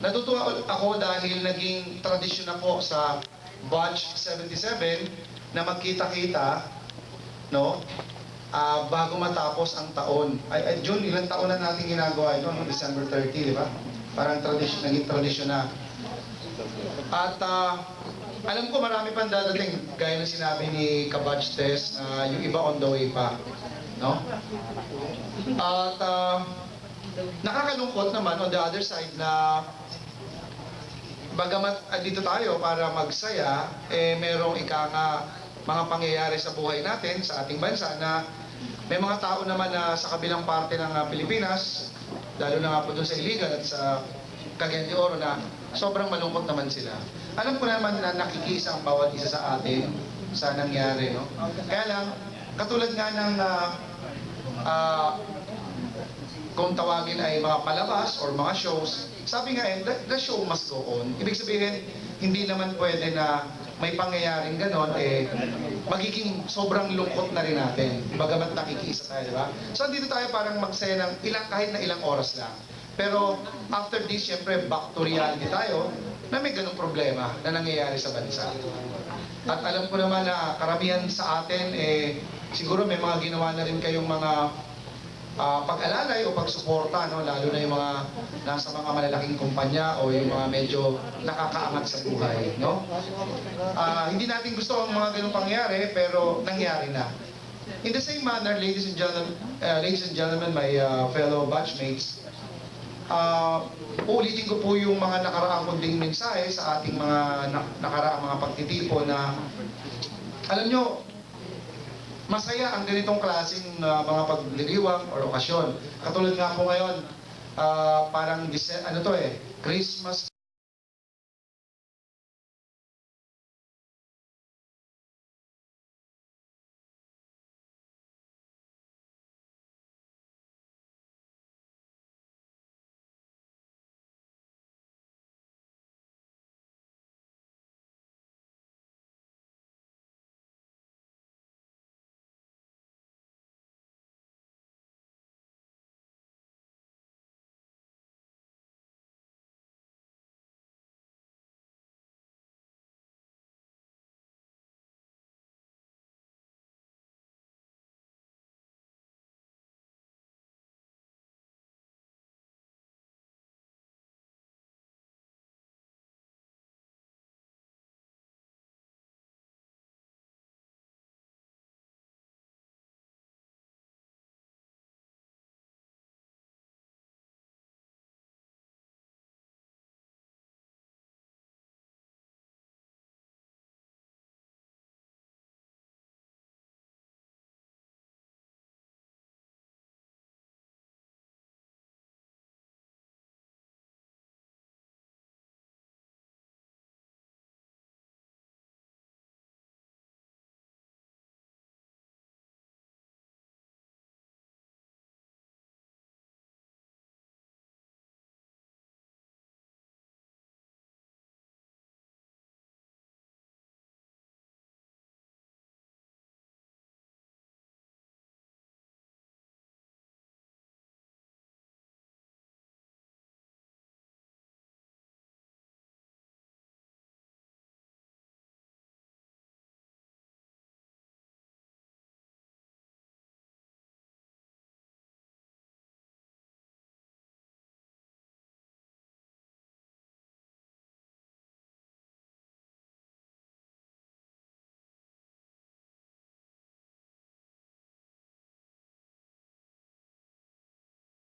Natutuwa ako dahil naging tradisyon na po sa Batch 77 na magkita-kita, no? Bago matapos ang taon. June, ilang taon na natin ginagawa ito, no? December 30, di ba? Parang tradisyon, naging tradisyon na. At alam ko marami pang dadating, gaya ng sinabi ni Kabatch Tess, na yung iba on the way pa. No? At nakakalungkot naman on the other side na bagamat dito tayo para magsaya, merong mga pangyayari sa buhay natin, sa ating bansa, na may mga tao naman na sa kabilang parte ng Pilipinas, lalo na nga po doon sa Iligan at sa Cagayan de Oro, na sobrang malungkot naman sila. Alam ko naman na nakikisa ang bawat isa sa atin sa nangyari, no? Kaya lang, katulad nga ng kung tawagin ay mga palabas or mga shows, sabi nga the show must go on. Ibig sabihin, hindi naman pwede na may pangyayaring ganon, magiging sobrang lungkot na rin natin. Bagamat nakikiisa tayo, di ba? So, dito tayo parang magsaya ng kahit na ilang oras lang. Pero, after this, syempre, back to reality tayo, na may ganong problema na nangyayari sa bansa. At alam ko naman na karamihan sa atin, siguro may mga ginawa na rin kayong mga pag-alalay o pagsuporta, no? Lalo na yung mga nasa mga malalaking kumpanya o yung mga medyo nakakaangat sa buhay, no? Hindi natin gusto ang mga ganung pangyayari, pero nangyari na. In the same manner, ladies and gentlemen, my fellow batchmates, uulitin ko po yung mga nakaraang kunding mensahe sa ating mga nakaraang mga pagtitipo na, alam nyo, masaya ang ganitong klaseng mga pagliliwang or okasyon. Katulad nga po ngayon, parang Christmas